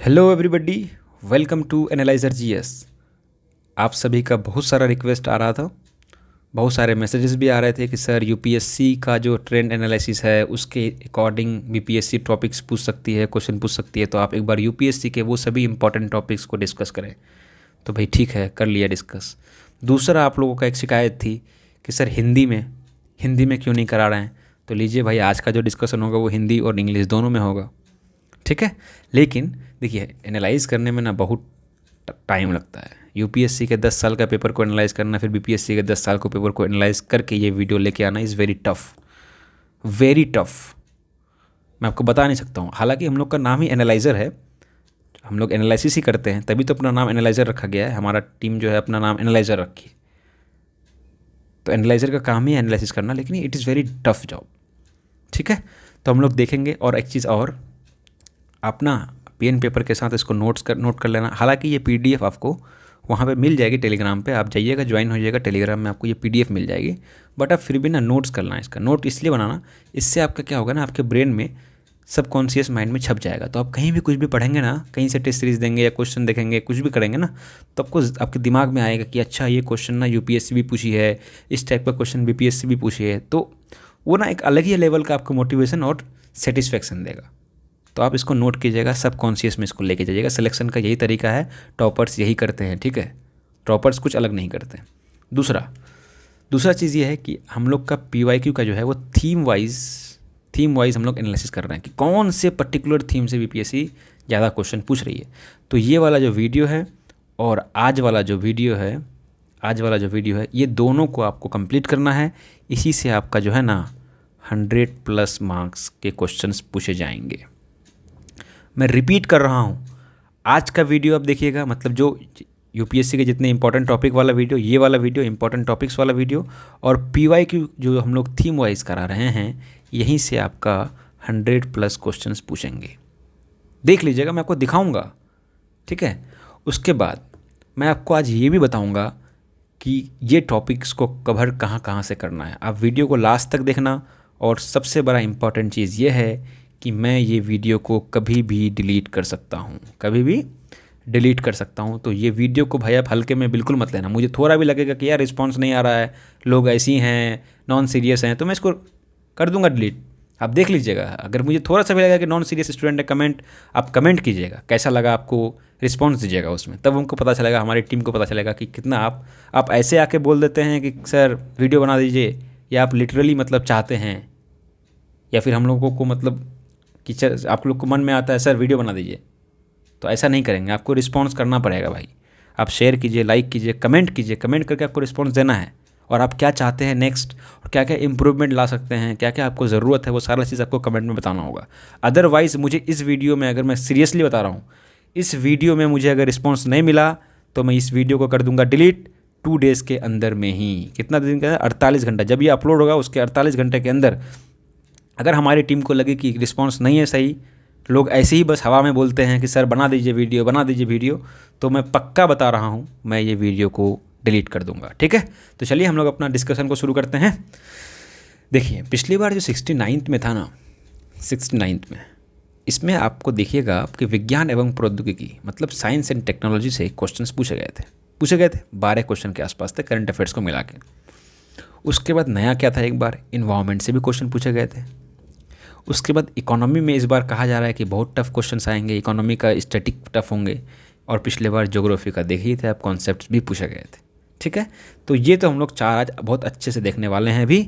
Hello everybody, welcome to analyser GS. आप सभी का बहुत सारा रिक्वेस्ट आ रहा था, बहुत सारे मैसेजेस भी आ रहे थे कि सर यूपीएससी का जो ट्रेंड एनालिसिस है उसके अकॉर्डिंग बीपीएससी टॉपिक्स पूछ सकती है, क्वेश्चन पूछ सकती है, तो आप एक बार यूपीएससी के वो सभी इंपॉर्टेंट टॉपिक्स को डिस्कस करें। तो भाई ठीक है, कर लिया डिस्कस। दूसरा, आप लोगों का एक शिकायत थी कि सर हिंदी में क्यों नहीं करा रहे हैं। तो लीजिए भाई, आज का जो डिस्कशन होगा वो हिंदी और इंग्लिश दोनों में होगा, ठीक है। लेकिन देखिए, एनालाइज करने में ना बहुत टाइम लगता है। यूपीएससी के 10 साल का पेपर को एनालाइज करना, फिर बीपीएससी के 10 साल को पेपर को एनालाइज करके ये वीडियो लेके आना is very tough, very tough. मैं आपको बता नहीं सकता हूँ। हालांकि हम लोग का नाम ही एनालाइज़र है, हम लोग एनालिसिस ही करते हैं, तभी तो अपना नाम एनालाइज़र रखा गया है। हमारा टीम जो है अपना नाम एनालाइज़र रखी है। तो एनालाइज़र का काम ही एनालिसिस करना, लेकिन it is very tough job, ठीक है। तो हम लोग देखेंगे। और एक चीज़ और, अपना पेन पेपर के साथ इसको नोट कर लेना। हालांकि ये पीडीएफ आपको वहाँ पे मिल जाएगी, टेलीग्राम पे आप जाइएगा, ज्वाइन हो जाइएगा टेलीग्राम में, आपको ये पीडीएफ मिल जाएगी। बट आप फिर भी ना नोट्स करना, इसका नोट इसलिए बनाना, इससे आपका क्या होगा ना, आपके ब्रेन में सबकॉन्शियस माइंड में छप जाएगा। तो आप कहीं भी कुछ भी पढ़ेंगे ना, कहीं से टेस्ट सीरीज देंगे या क्वेश्चन देखेंगे, कुछ भी करेंगे ना, तो आपको आपके दिमाग में आएगा कि अच्छा ये क्वेश्चन ना यूपीएससी भी पूछी है, इस टाइप का क्वेश्चन बीपीएससी भी पूछी है। तो वो ना एक अलग ही लेवल का आपको मोटिवेशन और सेटिस्फेक्शन देगा। तो आप इसको नोट कीजिएगा, सब कॉन्शियस में इसको लेके जाइएगा। सिलेक्शन का यही तरीका है, टॉपर्स यही करते हैं, ठीक है। टॉपर्स कुछ अलग नहीं करते हैं। दूसरा चीज़ ये है कि हम लोग का पीवाईक्यू का जो है वो थीम वाइज हम लोग एनालिसिस कर रहे हैं कि कौन से पर्टिकुलर थीम से बीपीएससी ज़्यादा क्वेश्चन पूछ रही है। तो ये वाला जो वीडियो है और आज वाला जो वीडियो है, ये दोनों को आपको कंप्लीट करना है। इसी से आपका जो है ना 100+ मार्क्स के क्वेश्चंस पूछे जाएंगे। मैं रिपीट कर रहा हूँ, आज का वीडियो आप देखिएगा, मतलब जो यूपीएससी के जितने इंपॉर्टेंट टॉपिक वाला वीडियो, ये वाला वीडियो इंपॉर्टेंट टॉपिक्स वाला वीडियो, और पीवाईक्यू जो हम लोग थीम वाइज करा रहे हैं, यहीं से आपका 100+ क्वेश्चंस पूछेंगे। देख लीजिएगा, मैं आपको दिखाऊंगा, ठीक है। उसके बाद मैं आपको आज ये भी बताऊंगा कि ये टॉपिक्स को कवर कहाँ कहाँ से करना है। आप वीडियो को लास्ट तक देखना। और सबसे बड़ा इम्पॉर्टेंट चीज़ ये है कि मैं ये वीडियो को कभी भी डिलीट कर सकता हूँ, तो ये वीडियो को भाई आप हल्के में बिल्कुल मत लेना। मुझे थोड़ा भी लगेगा कि यार रिस्पांस नहीं आ रहा है, लोग ऐसी हैं, नॉन सीरियस हैं, तो मैं इसको कर दूंगा डिलीट। आप देख लीजिएगा, अगर मुझे थोड़ा सा भी लगा कि नॉन सीरियस स्टूडेंट है, आप कमेंट कीजिएगा कैसा लगा आपको, रिस्पॉन्स दीजिएगा उसमें, तब हमको पता चलेगा, हमारी टीम को पता चलेगा कि कितना आप ऐसे आके बोल देते हैं कि सर वीडियो बना दीजिए, या आप लिटरली मतलब चाहते हैं, या फिर हम लोगों को मतलब कि आप लोग को मन में आता है सर वीडियो बना दीजिए। तो ऐसा नहीं करेंगे, आपको रिस्पॉन्स करना पड़ेगा भाई। आप शेयर कीजिए, लाइक कीजिए, कमेंट कीजिए, कमेंट करके आपको रिस्पॉन्स देना है, और आप क्या चाहते हैं नेक्स्ट, और क्या क्या इंप्रूवमेंट ला सकते हैं, क्या क्या आपको ज़रूरत है, वो सारा चीज़ आपको कमेंट में बताना होगा। अदरवाइज़ मुझे इस वीडियो में, अगर मैं सीरियसली बता रहा हूँ, इस वीडियो में मुझे अगर रिस्पॉन्स नहीं मिला तो मैं इस वीडियो को कर दूंगा डिलीट 2 डेज़ के अंदर में ही। कितना दिन का है? 48 घंटा। जब ये अपलोड होगा उसके 48 घंटे के अंदर अगर हमारी टीम को लगे कि रिस्पॉन्स नहीं है सही, लोग ऐसे ही बस हवा में बोलते हैं कि सर बना दीजिए वीडियो, तो मैं पक्का बता रहा हूँ, मैं ये वीडियो को डिलीट कर दूंगा, ठीक है। तो चलिए हम लोग अपना डिस्कशन को शुरू करते हैं। देखिए, पिछली बार जो 69th में था ना, 69th में, इसमें आपको देखिएगा आपके विज्ञान एवं प्रौद्योगिकी मतलब साइंस एंड टेक्नोलॉजी से क्वेश्चंस पूछे गए थे 12 क्वेश्चन के आसपास थे, करंट अफेयर्स को मिला के। उसके बाद नया क्या था, एक बार इन्वायरमेंट से भी क्वेश्चन पूछे गए थे। उसके बाद इकोनॉमी में इस बार कहा जा रहा है कि बहुत टफ क्वेश्चंस आएंगे, इकोनॉमी का स्टैटिक टफ होंगे। और पिछले बार ज्योग्राफी का देख ही थे आप, कॉन्सेप्ट्स भी पूछे गए थे, ठीक है। तो ये तो हम लोग 4 आज बहुत अच्छे से देखने वाले हैं अभी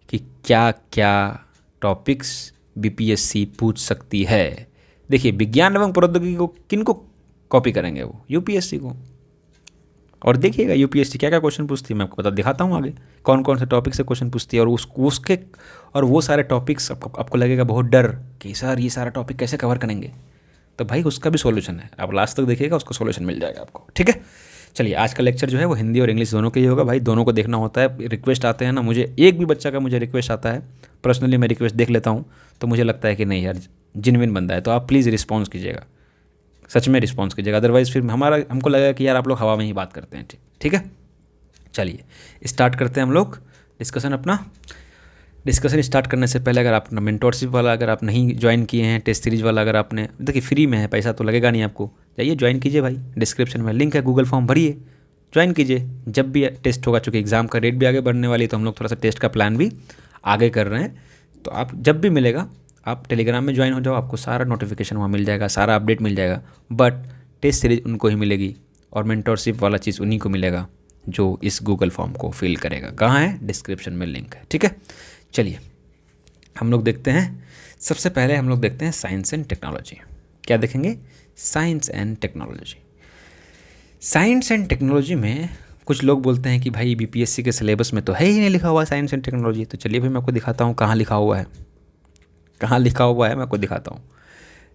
कि क्या क्या टॉपिक्स बीपीएससी पूछ सकती है। देखिए, विज्ञान एवं प्रौद्योगिकी को किन को कॉपी करेंगे, वो यूपीएससी को। और देखिएगा यूपीएससी क्या क्या क्वेश्चन पूछती है, मैं आपको दिखाता हूँ आगे कौन कौन से टॉपिक से क्वेश्चन पूछती है। और उसके और वो सारे टॉपिक्स आपको लगेगा बहुत डर कि सर ये सारा टॉपिक कैसे कवर करेंगे, तो भाई उसका भी सॉल्यूशन है, आप लास्ट तक देखिएगा, उसका सॉल्यूशन मिल जाएगा आपको, ठीक है। चलिए, आज का लेक्चर जो है वो हिंदी और इंग्लिश दोनों के ही होगा भाई, दोनों को देखना होता है। रिक्वेस्ट आते हैं ना, मुझे एक भी बच्चा का मुझे रिक्वेस्ट आता है, पर्सनली मैं रिक्वेस्ट देख लेता हूँ, तो मुझे लगता है कि नहीं यार जिनविन बंदा है, तो आप प्लीज़ रिस्पॉन्स कीजिएगा, सच में रिस्पॉन्स कीजिएगा। अदरवाइज़ फिर हमको लगेगा कि यार आप लोग हवा में ही बात करते हैं, ठीक है। चलिए स्टार्ट करते हैं हम लोग डिस्कशन अपना। डिस्कशन स्टार्ट करने से पहले अगर आप अपना मेंटोरशिप वाला अगर आप नहीं ज्वाइन किए हैं, टेस्ट सीरीज वाला अगर आपने, देखिए फ्री में है, पैसा तो लगेगा नहीं आपको, जाइए ज्वाइन कीजिए भाई, डिस्क्रिप्शन में लिंक है, गूगल फॉर्म भरिए, ज्वाइन कीजिए। जब भी टेस्ट होगा, चूँकि एग्ज़ाम का डेट भी आगे बढ़ने वाली है, तो हम लोग थोड़ा सा टेस्ट का प्लान भी आगे कर रहे हैं। तो आप जब भी मिलेगा आप टेलीग्राम में ज्वाइन हो जाओ, आपको सारा नोटिफिकेशन वहाँ मिल जाएगा, सारा अपडेट मिल जाएगा। बट टेस्ट सीरीज उनको ही मिलेगी और मेंटोरशिप वाला चीज़ उन्हीं को मिलेगा जो इस गूगल फॉर्म को फिल करेगा। कहाँ है? डिस्क्रिप्शन में लिंक है, ठीक है। चलिए हम लोग देखते हैं, सबसे पहले हम लोग देखते हैं साइंस एंड टेक्नोलॉजी। क्या देखेंगे? Science and technology. Science and technology में कुछ लोग बोलते हैं कि भाई बीपीएससी के सिलेबस में तो है ही नहीं लिखा हुआ साइंस एंड टेक्नोलॉजी। तो चलिए भाई मैं आपको दिखाता हूँ कहाँ लिखा हुआ है, कहाँ लिखा हुआ है मैं आपको दिखाता हूँ।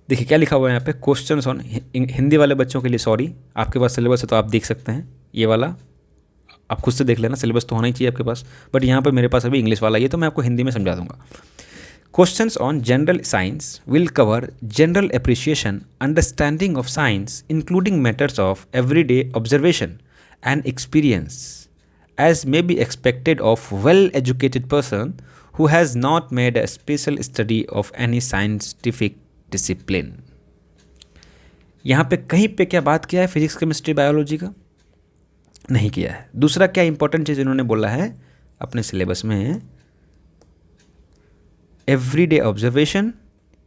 देखिए क्या लिखा हुआ है यहाँ पे, क्वेश्चंस ऑन, हिंदी वाले बच्चों के लिए सॉरी, आपके पास सिलेबस है तो आप देख सकते हैं, ये वाला आप खुद से देख लेना, सिलेबस तो होना ही चाहिए आपके पास, बट यहाँ पे मेरे पास अभी इंग्लिश वाला ये, तो मैं आपको हिंदी में समझा दूंगा। Questions on general science will cover general appreciation, understanding of science including matters of everyday observation and experience as may be expected of well-educated person who has not made a special study of any scientific discipline। यहाँ पे कहीं पे क्या बात किया है physics chemistry biology का? नहीं किया है। दूसरा क्या इंपॉर्टेंट चीज़ इन्होंने बोला है अपने सिलेबस में, everyday observation,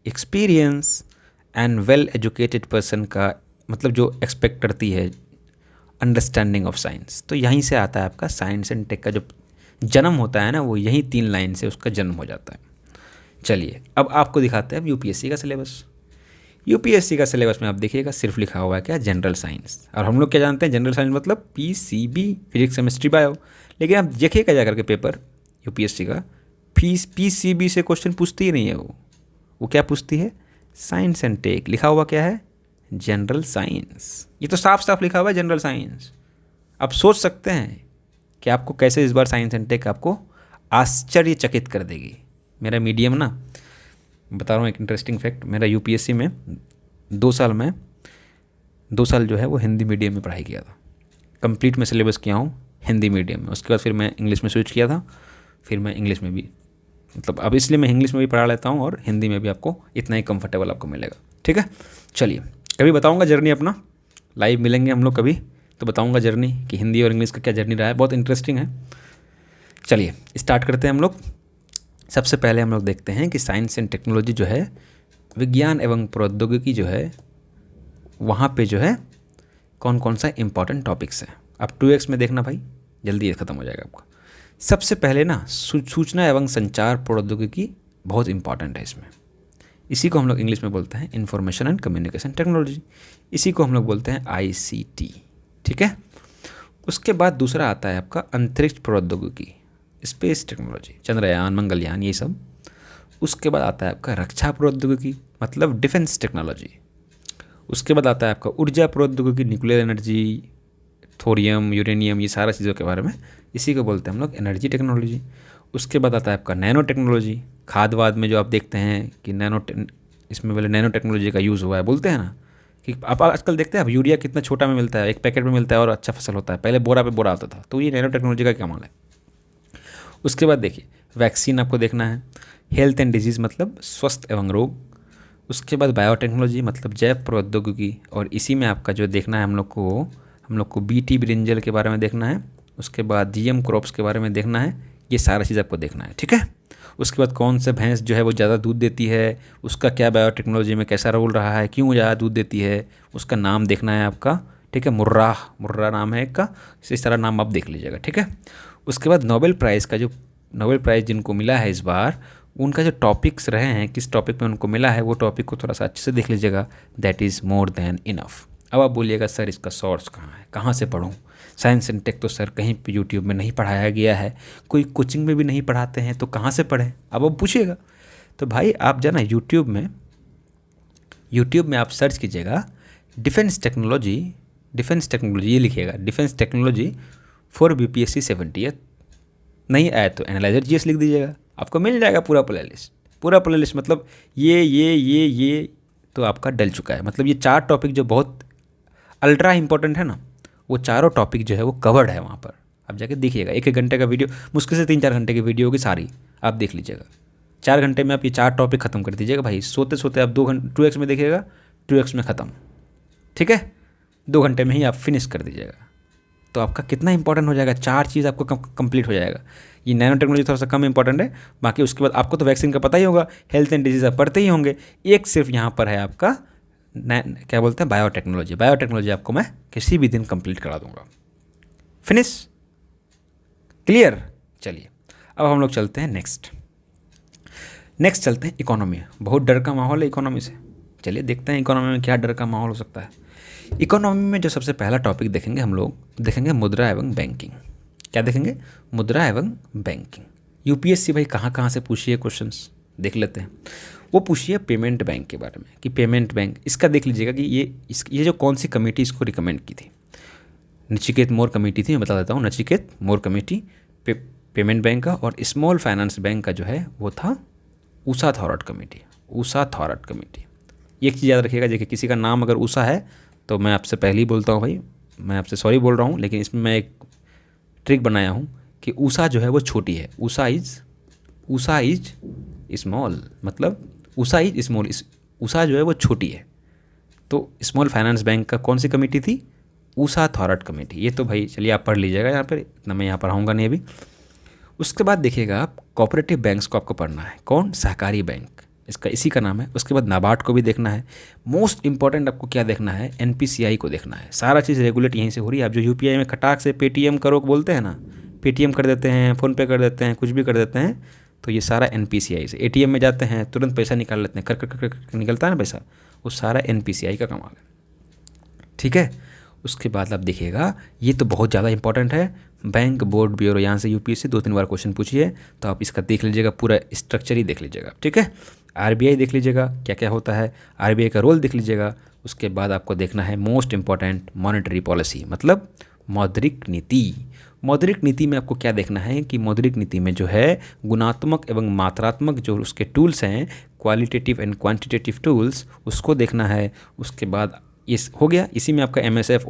experience and well educated person का मतलब जो एक्सपेक्ट करती है अंडरस्टैंडिंग ऑफ साइंस। तो यहीं से आता है आपका साइंस एंड टेक का जो जन्म होता है ना, वो यही 3 लाइन से उसका जन्म हो जाता है। चलिए अब आपको दिखाते हैं अब यूपीएससी का सिलेबस। यूपीएससी का सिलेबस में आप देखिएगा सिर्फ लिखा हुआ है क्या? General science. और हम लोग क्या जानते हैं? जनरल साइंस मतलब पीसीबी, फिजिक्स केमिस्ट्री बायो। लेकिन आप देखिएगा जा करके पेपर यूपीएससी का, पीसीबी से क्वेश्चन पूछती ही नहीं है वो क्या पूछती है? Science and tech. लिखा हुआ क्या है? General science. ये तो साफ साफ लिखा हुआ है जनरल साइंस। आप सोच सकते हैं कि आपको कैसे इस बार साइंस एंड टेक आपको आश्चर्यचकित कर देगी। मेरा मीडियम ना, बता रहा हूँ एक इंटरेस्टिंग फैक्ट, मेरा यूपीएससी में 2 साल जो है वो हिंदी मीडियम में पढ़ाई किया था। कंप्लीट मैं सिलेबस किया हूँ हिंदी मीडियम में, उसके बाद फिर मैं इंग्लिश में स्विच किया था, फिर मैं इंग्लिश में भी, मतलब अब इसलिए मैं इंग्लिश में भी पढ़ा लेता हूँ और हिंदी में भी आपको इतना ही कंफर्टेबल आपको मिलेगा, ठीक है। चलिए कभी बताऊँगा जर्नी अपना, लाइव मिलेंगे हम लोग कभी तो बताऊँगा जर्नी कि हिंदी और इंग्लिश का क्या जर्नी रहा है, बहुत इंटरेस्टिंग है। चलिए स्टार्ट करते हैं हम लोग। सबसे पहले हम लोग देखते हैं कि साइंस एंड टेक्नोलॉजी जो है, विज्ञान एवं प्रौद्योगिकी जो है, वहाँ पे जो है कौन कौन सा इंपॉर्टेंट टॉपिक्स हैं। अब 2x में देखना भाई, जल्दी ये ख़त्म हो जाएगा आपका। सबसे पहले ना सूचना एवं संचार प्रौद्योगिकी बहुत इंपॉर्टेंट है इसमें। इसी को हम लोग इंग्लिश में बोलते हैं इंफॉर्मेशन एंड कम्युनिकेशन टेक्नोलॉजी, इसी को हम लोग बोलते हैं ICT, ठीक है। उसके बाद दूसरा आता है आपका अंतरिक्ष प्रौद्योगिकी, स्पेस टेक्नोलॉजी, चंद्रयान, मंगलयान, ये सब। उसके बाद आता है आपका रक्षा प्रौद्योगिकी मतलब डिफेंस टेक्नोलॉजी। उसके बाद आता है आपका ऊर्जा प्रौद्योगिकी, न्यूक्लियर एनर्जी, थोरियम, यूरेनियम, ये सारा चीज़ों के बारे में, इसी को बोलते हैं हम लोग एनर्जी टेक्नोलॉजी। उसके बाद आता है आपका नैनो टेक्नोलॉजी, खाद वाद में जो आप देखते हैं कि इसमें वाले नैनो टेक्नोलॉजी का यूज़ हुआ है, बोलते हैं ना कि आप आजकल देखते हैं अब यूरिया कितना छोटा में मिलता है, एक पैकेट में मिलता है और अच्छा फसल होता है, पहले बोरा पे बोरा आता था, तो ये नैनो टेक्नोलॉजी का कमाल है। उसके बाद देखिए वैक्सीन आपको देखना है, हेल्थ एंड डिजीज़ मतलब स्वस्थ एवं रोग। उसके बाद बायोटेक्नोलॉजी मतलब जैव प्रौद्योगिकी, और इसी में आपका जो देखना है हम लोग को BT ब्रिंजल के बारे में देखना है। उसके बाद GM क्रॉप्स के बारे में देखना है, ये सारा चीज़ आपको देखना है, ठीक है। उसके बाद कौन से भैंस जो है वो ज़्यादा दूध देती है, उसका क्या बायोटेक्नोलॉजी में कैसा रोल रहा है, क्यों ज़्यादा दूध देती है, उसका नाम देखना है आपका, ठीक है। मुर्रा नाम है एक का, इस तरह नाम आप देख लीजिएगा, ठीक है। उसके बाद नोबेल प्राइज़ जिनको मिला है इस बार, उनका जो टॉपिक्स रहे हैं, किस टॉपिक में उनको मिला है, वो टॉपिक को थोड़ा सा अच्छे से देख लीजिएगा। That is more than enough. अब आप बोलिएगा सर इसका सोर्स कहाँ है, कहाँ से पढ़ूँ? साइंस एंड टेक तो सर कहीं पे यूट्यूब में नहीं पढ़ाया गया है, कोई कोचिंग में भी नहीं पढ़ाते हैं, तो कहाँ से पढ़ें? अब आप पूछिएगा तो भाई आप जाना यूट्यूब में आप सर्च कीजिएगा डिफेंस टेक्नोलॉजी, ये लिखिएगा defence technology for BPSC 70th। नहीं आया तो एनालाइजर GS लिख दीजिएगा, आपको मिल जाएगा पूरा प्लेलिस्ट। मतलब ये तो आपका डल चुका है। मतलब ये 4 टॉपिक जो बहुत अल्ट्रा इंपॉर्टेंट है ना, वो चारों टॉपिक जो है वो कवर्ड है वहाँ पर। आप जाके देखिएगा, 1-1 घंटे का वीडियो, मुश्किल से 3-4 घंटे की वीडियो होगी सारी, आप देख लीजिएगा। 4 घंटे में आप ये 4 टॉपिक खत्म कर दीजिएगा भाई। सोते सोते आप 2x में देखिएगा, 2x में ख़त्म, ठीक है। 2 घंटे में ही आप फिनिश कर दीजिएगा। तो आपका कितना इंपॉर्टेंट हो जाएगा, 4 चीज़ आपको कंप्लीट हो जाएगा। ये नैनो टेक्नोलॉजी थोड़ा सा कम इंपॉर्टेंट है, बाकी उसके बाद आपको तो वैक्सीन का पता ही होगा, हेल्थ एंड डिजीज़ आप पढ़ते ही होंगे। एक सिर्फ यहाँ पर है आपका क्या बोलते हैं, बायोटेक्नोलॉजी। बायोटेक्नोलॉजी आपको मैं किसी भी दिन कंप्लीट करा दूंगा। Finish, clear. चलिए अब हम लोग चलते हैं नेक्स्ट चलते हैं इकोनॉमी। बहुत डर का माहौल है इकोनॉमी से। चलिए देखते हैं इकोनॉमी में क्या डर का माहौल हो सकता है। इकोनॉमी में जो सबसे पहला टॉपिक देखेंगे हम लोग, देखेंगे मुद्रा एवं बैंकिंग। क्या देखेंगे, मुद्रा एवं बैंकिंग। यूपीएससी भाई कहाँ कहाँ से पूछी है क्वेश्चंस, देख लेते हैं। वो पूछी है पेमेंट बैंक के बारे में, कि पेमेंट बैंक, इसका देख लीजिएगा कि ये जो कौन सी कमेटी इसको रिकमेंड की थी। नचिकेत मोर कमेटी थी, मैं बता देता हूँ। नचिकेत मोर कमेटी पेमेंट बैंक का, और स्मॉल फाइनेंस बैंक का जो है वो था ऊषा थॉरट कमेटी। ऊषा थॉरट कमेटी, एक चीज़ याद रखिएगा, देखिए किसी का नाम अगर ऊषा है तो मैं आपसे पहले ही बोलता हूँ भाई, मैं आपसे सॉरी बोल रहा हूँ, लेकिन इसमें मैं एक ट्रिक बनाया हूँ कि ऊषा जो है वो छोटी है। ऊषा इज स्मॉल, मतलब ऊषा इज स्मॉल, ऊषा जो है वो छोटी है। तो स्मॉल फाइनेंस बैंक का कौन सी कमेटी थी, ऊषा थॉरट कमेटी। ये तो भाई चलिए आप पढ़ लीजिएगा यहाँ पर, इतना मैं यहाँ पढ़ाऊँगा नहीं अभी। उसके बाद देखिएगा आप कोऑपरेटिव बैंक्स को आपको पढ़ना है। कौन, सहकारी बैंक, इसका इसी का नाम है। उसके बाद नाबार्ड को भी देखना है। मोस्ट इंपॉर्टेंट आपको क्या देखना है, एनपीसीआई को देखना है। सारा चीज़ रेगुलेट यहीं से हो रही है। आप जो यूपीआई में खटाक से पेटीएम करो बोलते हैं ना, पेटीएम कर देते हैं, फ़ोनपे कर देते हैं, कुछ भी कर देते हैं, तो ये सारा एनपीसीआई से। एटीएम में जाते हैं तुरंत पैसा निकाल लेते हैं, कर कर कर कर निकलता है ना पैसा, वो सारा एनपीसीआई का कमाल है, ठीक है। उसके बाद आप देखिएगा, ये तो बहुत ज़्यादा इंपॉर्टेंट है, बैंक बोर्ड ब्यूरो। यहाँ से यूपीएससी 2-3 बार क्वेश्चन पूछी है, तो आप इसका देख लीजिएगा, पूरा स्ट्रक्चर ही देख लीजिएगा, ठीक है। आरबीआई देख लीजिएगा क्या क्या होता है, आरबीआई का रोल देख लीजिएगा। उसके बाद आपको देखना है मोस्ट इंपॉर्टेंट मॉनेटरी पॉलिसी, मतलब मौद्रिक नीति। मौद्रिक नीति में आपको क्या देखना है कि मौद्रिक नीति में जो है गुणात्मक एवं मात्रात्मक जो उसके टूल्स हैं, क्वालिटेटिव एंड क्वांटिटेटिव टूल्स, उसको देखना है। उसके बाद इस हो गया, इसी में आपका MSF,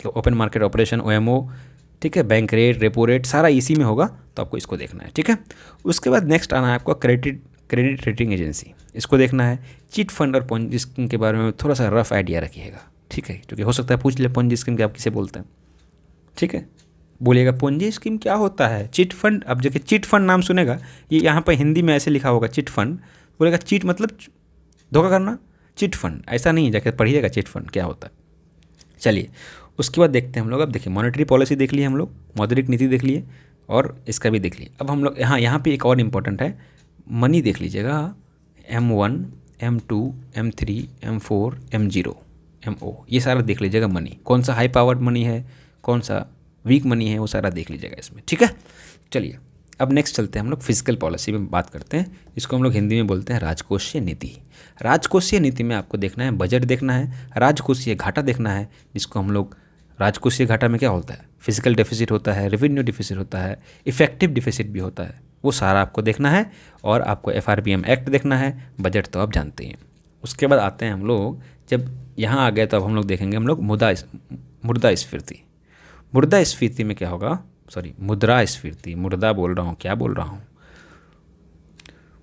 open market operation, OMO, ठीक है, बैंक रेट, रेपो रेट, सारा इसी में होगा, तो आपको इसको देखना है, ठीक है। उसके बाद नेक्स्ट आना है आपको क्रेडिट रेटिंग एजेंसी, इसको देखना है। चिट फंड और पोंजी स्कीम के बारे में थोड़ा सा रफ आइडिया रखिएगा, ठीक है, क्योंकि हो सकता है पूछ ले पोंजी स्कीम क्या आप किसे बोलते हैं, ठीक है। बोलिएगा पोंजी स्कीम क्या होता है, चिट फंड। अब देखिए चिट फंड नाम सुनेगा, ये यहाँ पर हिंदी में ऐसे लिखा होगा चिट फंड, बोलेगा चिट मतलब धोखा करना, चिट फंड ऐसा नहीं है, जाके पढ़िएगा चिट फंड क्या होता है। चलिए उसके बाद देखते हैं हम लोग। अब देखिए मॉनेटरी पॉलिसी देख लिए हम लोग, मौद्रिक नीति देख लिए, और इसका भी देख लिए। अब हम लोग यहाँ पे एक और इम्पॉर्टेंट है, मनी देख लीजिएगा। M1, M2, M3, M4, M0, MO, ये सारा देख लीजिएगा मनी। कौन सा हाई पावर्ड मनी है, कौन सा वीक मनी है, वो सारा देख लीजिएगा इसमें, ठीक है। चलिए अब नेक्स्ट चलते हैं हम लोग फिजिकल पॉलिसी में बात करते हैं। इसको हम लोग हिंदी में बोलते हैं राजकोषीय नीति। राजकोषीय नीति में आपको देखना है बजट देखना है, राजकोषीय घाटा देखना है, जिसको हम लोग राजकोषीय घाटा में क्या होता है, फिजिकल डेफिसिट होता है, रेवेन्यू डेफिसिट होता है, इफेक्टिव डेफिसिट भी होता है, वो सारा आपको देखना है। और आपको FRBM एक्ट देखना है, बजट तो आप जानते हैं। उसके बाद आते हैं हम लोग, जब यहाँ आ गए तो अब हम लोग देखेंगे हम लोग मुद्रास्फीति। मुद्रास्फीति में क्या होगा, सॉरी मुद्रास्फीति, मुर्दा बोल रहा हूँ, क्या बोल रहा हूँ।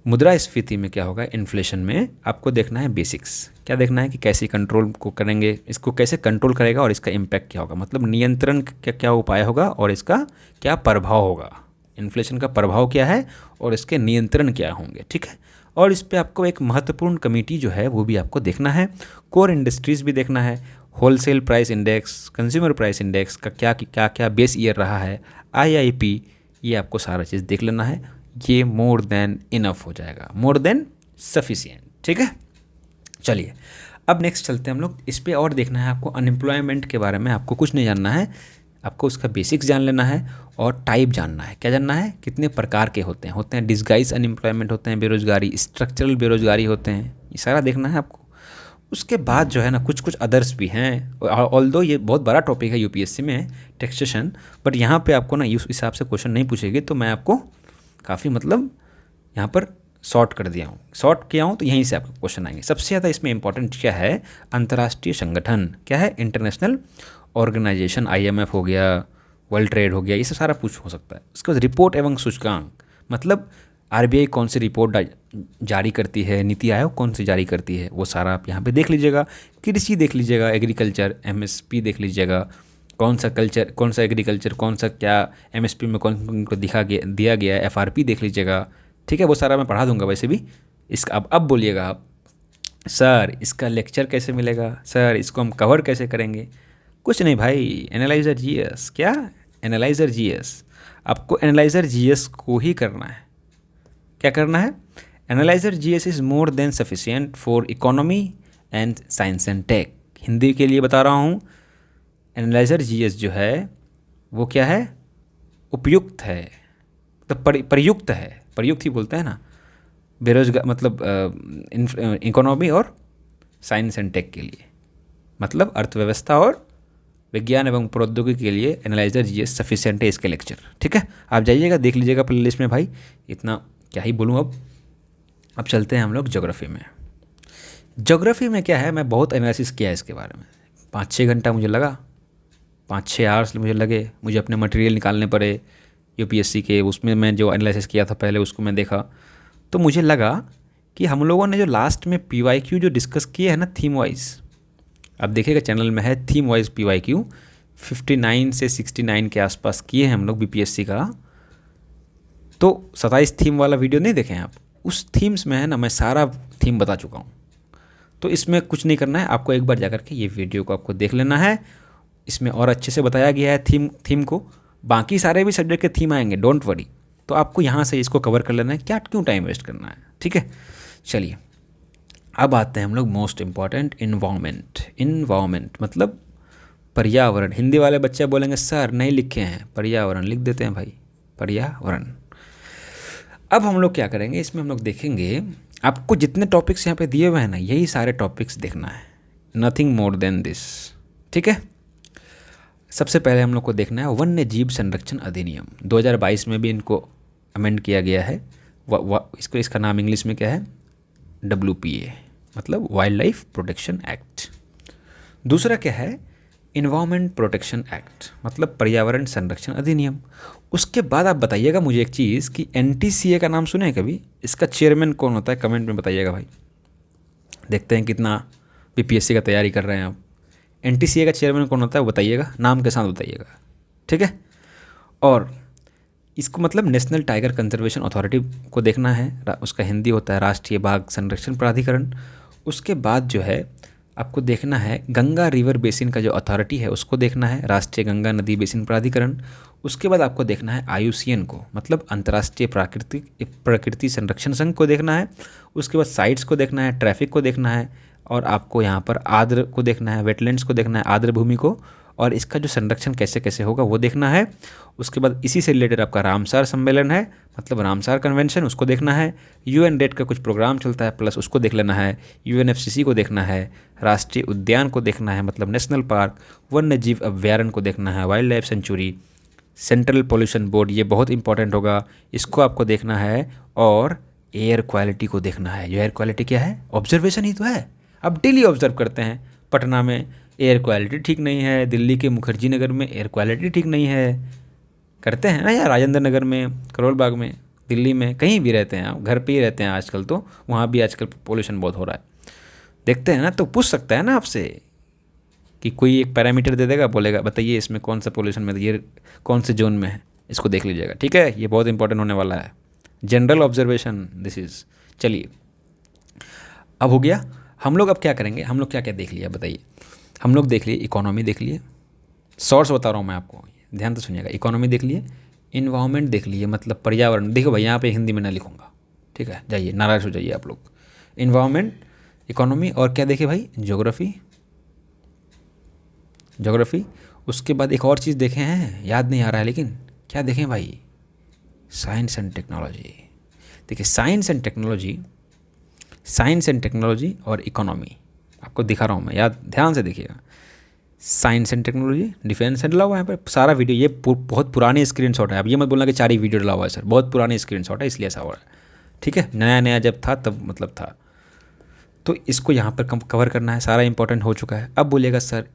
मुद्रास्फीति में क्या होगा, इन्फ्लेशन में आपको देखना है बेसिक्स। क्या देखना है कि कैसे कंट्रोल को करेंगे, इसको कैसे कंट्रोल करेगा और इसका इम्पैक्ट क्या होगा, मतलब नियंत्रण क्या क्या उपाय होगा और इसका क्या प्रभाव होगा, इन्फ्लेशन का प्रभाव क्या है और इसके नियंत्रण क्या होंगे, ठीक है। और इस पर आपको एक महत्वपूर्ण कमेटी जो है वो भी आपको देखना है। कोर इंडस्ट्रीज़ भी देखना है, wholesale price index, consumer price index का क्या क्या बेस ईयर रहा है, IIP, ये आपको सारा चीज़ देख लेना है। ये मोर देन इनफ हो जाएगा, मोर देन सफिशिएंट, ठीक है। चलिए अब नेक्स्ट चलते हैं हम लोग। इस पर और देखना है आपको, अनएम्प्लॉयमेंट के बारे में आपको कुछ नहीं जानना है, आपको उसका बेसिक्स जान लेना है और टाइप जानना है। क्या जानना है, कितने प्रकार के होते हैं डिस्गाइज अनएम्प्लॉयमेंट होते हैं, बेरोजगारी, स्ट्रक्चरल बेरोजगारी होते हैं, ये सारा देखना है आपको। उसके बाद जो है ना कुछ अदर्स भी हैं, ऑल्दो ये बहुत बड़ा टॉपिक है यूपीएससी में टैक्सेशन, बट यहाँ पे आपको ना इस हिसाब से क्वेश्चन नहीं पूछेगी, तो मैं आपको काफ़ी मतलब यहाँ पर शॉर्ट कर दिया हूँ, शॉर्ट किया हूँ, तो यहीं से आपको क्वेश्चन आएंगे। सबसे ज़्यादा इसमें इंपॉर्टेंट क्या है, अंतर्राष्ट्रीय संगठन क्या है, इंटरनेशनल ऑर्गेनाइजेशन, IMF हो गया, वर्ल्ड ट्रेड हो गया, ये सब सारा पूछ हो सकता है। उसके बाद रिपोर्ट एवं सूचकांक, मतलब आरबीआई कौन सी रिपोर्ट जारी करती है, नीति आयोग कौन सी जारी करती है, वो सारा आप यहाँ पे देख लीजिएगा। कृषि देख लीजिएगा, एग्रीकल्चर एमएसपी देख लीजिएगा, कौन सा कल्चर, कौन सा एग्रीकल्चर, कौन सा क्या एमएसपी में कौन को दिया गया है, एफआरपी देख लीजिएगा। ठीक है, वो सारा मैं पढ़ा दूंगा वैसे भी। इसका अब बोलिएगा आप, सर इसका लेक्चर कैसे मिलेगा, सर इसको हम कवर कैसे करेंगे? कुछ नहीं भाई, एनालाइज़र जीएस। क्या एनालाइज़र जीएस? आपको एनालाइज़र जीएस को ही करना है। क्या करना है? Analyser GS is more than sufficient for economy and science and tech. Hindi के लिए बता रहा हूँ, एनालाइज़र जीएस जो है वो क्या है? उपयुक्त है, तो प्रयुक्त है, प्रयुक्त ही बोलते हैं ना, बेरोजगार मतलब इकोनॉमी और साइंस एंड टेक के लिए, मतलब अर्थव्यवस्था और विज्ञान एवं प्रौद्योगिकी के लिए एनालाइज़र जीएस सफिशिएंट है इसके लेक्चर। ठीक है, आप जाइएगा देख लीजिएगा प्लेलिस्ट में भाई। इतना क्या ही बोलूँ अब चलते हैं हम लोग ज्योग्राफी में। ज्योग्राफी में क्या है, मैं बहुत एनालिसिस किया है इसके बारे में, 5-6 घंटा मुझे लगा, 5-6 आवर्स मुझे लगे, मुझे अपने मटेरियल निकालने पड़े यूपीएससी के। उसमें मैं जो एनालिसिस किया था पहले उसको मैं देखा, तो मुझे लगा कि हम लोगों ने जो लास्ट में पीवाईक्यू जो डिस्कस किए हैं ना थीम वाइज, अब देखिएगा चैनल में है थीम वाइज पीवाईक्यू 59 से 69 के आसपास किए हैं हम लोग बीपीएससी का। तो 27 थीम वाला वीडियो नहीं देखे हैं आप? उस थीम्स में है ना, मैं सारा थीम बता चुका हूँ। तो इसमें कुछ नहीं करना है, आपको एक बार जाकर के ये वीडियो को आपको देख लेना है। इसमें और अच्छे से बताया गया है थीम को। बाकी सारे भी सब्जेक्ट के थीम आएंगे, डोंट वरी। तो आपको यहाँ से इसको कवर कर लेना है, क्या क्यों टाइम वेस्ट करना है। ठीक है, चलिए अब आते हैं हम लोग मोस्ट इम्पॉर्टेंट, इन्वायरमेंट मतलब पर्यावरण। हिंदी वाले बच्चे बोलेंगे सर नहीं लिखे हैं, पर्यावरण लिख देते हैं भाई, पर्यावरण। अब हम लोग क्या करेंगे, इसमें हम लोग देखेंगे, आपको जितने टॉपिक्स यहाँ पे दिए हुए हैं ना, यही सारे टॉपिक्स देखना है, नथिंग मोर देन दिस। ठीक है, सबसे पहले हम लोग को देखना है वन्य जीव संरक्षण अधिनियम। 2022 में भी इनको अमेंड किया गया है। इसका नाम इंग्लिश में क्या है? WPA मतलब वाइल्ड लाइफ प्रोटेक्शन एक्ट। दूसरा क्या है? इन्वायरमेंट प्रोटेक्शन एक्ट मतलब पर्यावरण संरक्षण अधिनियम। उसके बाद आप बताइएगा मुझे एक चीज़ कि NTCA का नाम सुने हैं कभी? इसका चेयरमैन कौन होता है, कमेंट में बताइएगा भाई। देखते हैं कितना बीपीएससी का तैयारी कर रहे हैं आप। NTCA का चेयरमैन कौन होता है वो बताइएगा, नाम के साथ बताइएगा। ठीक है, और इसको मतलब नेशनल टाइगर कंजर्वेशन अथॉरिटी को देखना है, उसका हिंदी होता है राष्ट्रीय बाघ संरक्षण प्राधिकरण। उसके बाद जो है आपको देखना है गंगा रिवर बेसिन का जो अथॉरिटी है उसको देखना है, राष्ट्रीय गंगा नदी बेसिन प्राधिकरण। उसके बाद आपको देखना है IUCN को, मतलब अंतर्राष्ट्रीय प्रकृति संरक्षण संघ को देखना है। उसके बाद साइट्स को देखना है, ट्रैफिक को देखना है, और आपको यहाँ पर आर्द्र को देखना है, वेटलैंड्स को देखना है, आर्द्र भूमि को, और इसका जो संरक्षण कैसे कैसे होगा वो देखना है। उसके बाद इसी से रिलेटेड आपका रामसार सम्मेलन है, मतलब रामसार कन्वेंशन, उसको देखना है। UN-RED का कुछ प्रोग्राम चलता है प्लस उसको देख लेना है। UNFCCC को देखना है, राष्ट्रीय उद्यान को देखना है मतलब नेशनल पार्क, वन्य जीव अभ्यारण्य को देखना है, wild life sanctuary, central pollution board, ये बहुत इंपॉर्टेंट होगा, इसको आपको देखना है। और एयर क्वालिटी को देखना है। जो एयर क्वालिटी क्या है? ऑब्जर्वेशन ही तो है, अब डेली ऑब्जर्व करते हैं। पटना में एयर क्वालिटी ठीक नहीं है, दिल्ली के मुखर्जी नगर में एयर क्वालिटी ठीक नहीं है, करते हैं ना यार, राजेंद्र नगर में, करोल बाग में, दिल्ली में, कहीं भी रहते हैं आप, घर पे ही रहते हैं आजकल, तो वहाँ भी आजकल पोल्यूशन बहुत हो रहा है, देखते हैं ना। तो पूछ सकता है ना आपसे कि कोई एक पैरामीटर दे देगा, बोलेगा बताइए इसमें कौन सा पोल्यूशन में, ये कौन से जोन में है, इसको देख लीजिएगा। ठीक है, ये बहुत इंपॉर्टेंट होने वाला है, जनरल ऑब्जर्वेशन दिस इज़। चलिए अब हो गया, हम लोग अब क्या करेंगे, हम लोग क्या क्या देख लिया बताइए। हम लोग देख लिए इकोनॉमी, देख लिए, शॉर्ट्स बता रहा हूँ मैं आपको, ध्यान से सुनिएगा। इकोनॉमी देख लिए, इन्वायरमेंट देख लिए मतलब पर्यावरण। देखो भाई यहाँ पे हिंदी में ना लिखूंगा, ठीक है, जाइए नाराज़ हो जाइए आप लोग। इन्वायरमेंट, इकोनॉमी, और क्या देखे भाई? ज्योग्राफी। उसके बाद एक और चीज़ देखे हैं, याद नहीं आ रहा है लेकिन, क्या देखें भाई? Science and technology. देखिए साइंस एंड टेक्नोलॉजी और इकोनॉमी आपको दिखा रहा हूँ मैं, याद ध्यान से देखिएगा। Science and technology, defence and डला हुआ है यहाँ पर सारा वीडियो। ये बहुत पुरानी स्क्रीनशॉट है, अब ये मत बोलना कि 4 ही वीडियो डला हुआ है सर, बहुत पुरानी स्क्रीनशॉट है इसलिए ऐसा हो रहा है। ठीक है, नया नया जब था तब मतलब था, तो इसको यहाँ पर कवर करना है, सारा इंपॉर्टेंट हो चुका है। अब बोलिएगा सर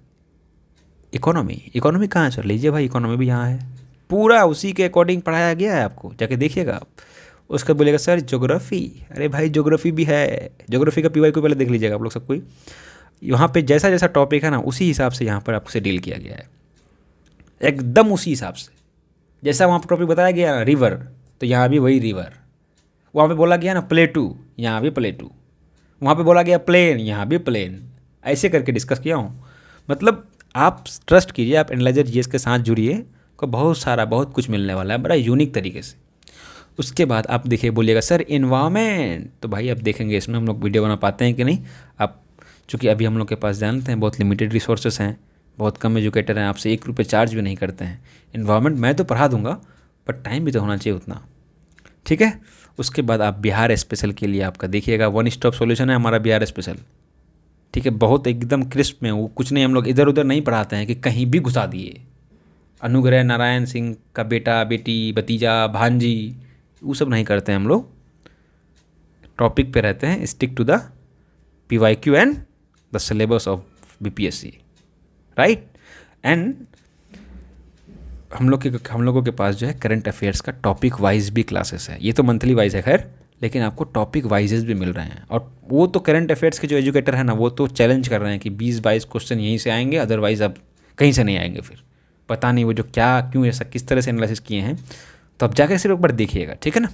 इकोनॉमी कहाँ है सर? लीजिए भाई, इकोनॉमी भी यहाँ है, पूरा उसी के अकॉर्डिंग पढ़ाया गया है आपको, जाके देखिएगा आप। उसका बोलेगा सर ज्योग्राफी, अरे भाई ज्योग्राफी भी है, ज्योग्राफी का पीवाई को पहले देख लीजिएगा आप लोग सब कोई। यहाँ पे जैसा जैसा टॉपिक है ना उसी हिसाब से यहाँ पर आपसे डील किया गया है, एकदम उसी हिसाब से। जैसा वहाँ पर टॉपिक बताया गया ना रिवर, तो यहाँ भी वही रिवर। वहाँ पे बोला गया ना प्लेटू, यहाँ भी प्लेटू। वहाँ पे बोला गया प्लेन, यहाँ भी प्लेन। ऐसे करके डिस्कस किया हूँ। मतलब आप ट्रस्ट कीजिए, आप एनालाइजर जीएस के साथ जुड़िए, को बहुत सारा बहुत कुछ मिलने वाला है बड़ा यूनिक तरीके से। उसके बाद आप देखिए बोलिएगा सर इन्वायरमेंट, तो भाई अब देखेंगे इसमें हम लोग वीडियो बना पाते हैं कि नहीं। आप चूँकि अभी हम लोग के पास जानते हैं बहुत लिमिटेड रिसोर्सेस हैं, बहुत कम एजुकेटर हैं, आपसे 1 रुपये चार्ज भी नहीं करते हैं। इन्वायरमेंट मैं तो पढ़ा दूंगा, पर टाइम भी तो होना चाहिए उतना, ठीक है। उसके बाद आप बिहार स्पेशल के लिए आपका देखिएगा, वन स्टॉप सॉल्यूशन है हमारा बिहार स्पेशल, ठीक है। बहुत एकदम क्रिस्प में, वो कुछ नहीं, हम लोग इधर उधर नहीं पढ़ाते हैं कि कहीं भी घुसा दिए अनुग्रह नारायण सिंह का बेटा बेटी भतीजा भांजी, वो सब नहीं करते हैं हम लोग। टॉपिक पे रहते हैं, stick to the PYQ and the syllabus of BPSC, right. And हम लोगों के पास जो है करंट अफेयर्स का टॉपिक वाइज भी क्लासेस है। ये तो मंथली वाइज है खैर, लेकिन आपको टॉपिक वाइजेस भी मिल रहे हैं। और वो तो करंट अफेयर्स के जो एजुकेटर हैं ना, वो तो चैलेंज कर रहे हैं कि 20-22 क्वेश्चन यहीं से आएंगे, अदरवाइज अब कहीं से नहीं आएंगे। फिर पता नहीं वो जो क्या क्यों ऐसा किस तरह से एनालिसिस किए हैं, तो अब जाकर सिर्फ एक बार देखिएगा, ठीक है ना।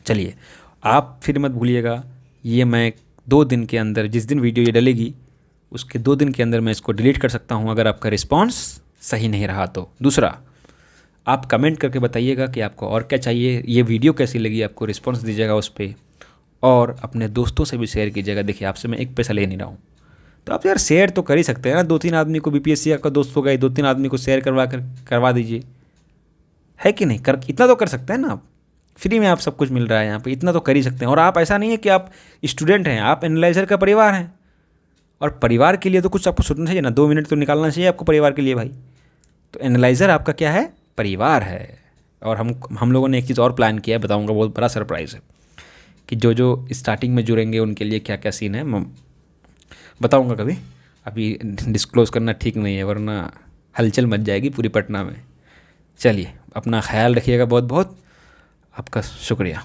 चलिए, आप फिर मत भूलिएगा, ये मैं 2 दिन के अंदर, जिस दिन वीडियो ये डलेगी उसके 2 दिन के अंदर मैं इसको डिलीट कर सकता हूँ अगर आपका रिस्पॉन्स सही नहीं रहा तो। दूसरा, आप कमेंट करके बताइएगा कि आपको और क्या चाहिए, ये वीडियो कैसी लगी आपको, रिस्पॉन्स दीजिएगा उस पर, और अपने दोस्तों से भी शेयर कीजिएगा। देखिए आपसे मैं 1 पैसा ले नहीं रहा हूँ, तो आप यार शेयर तो कर ही सकते हैं ना। 2-3 आदमी को, BPSC आपका दोस्त होगा, 2-3 आदमी को शेयर करवा दीजिए, है कि नहीं। इतना तो कर सकते हैं ना आप, फ्री में आप सब कुछ मिल रहा है यहाँ पे, इतना तो कर ही सकते हैं। और आप ऐसा नहीं है कि आप स्टूडेंट हैं, आप एनालाइजर का परिवार हैं, और परिवार के लिए तो कुछ आपको सोचना चाहिए ना, 2 मिनट तो निकालना चाहिए आपको परिवार के लिए भाई। तो एनालाइजर आपका क्या है, परिवार है। और हम लोगों ने एक चीज़ और प्लान किया है, बताऊँगा, बहुत बड़ा सरप्राइज़ है कि जो जो स्टार्टिंग में जुड़ेंगे उनके लिए क्या क्या सीन है, मैं बताऊँगा कभी। अभी डिस्क्लोज़ करना ठीक नहीं है, वरना हलचल मच जाएगी पूरी पटना में। चलिए, अपना ख्याल रखिएगा, बहुत बहुत आपका शुक्रिया।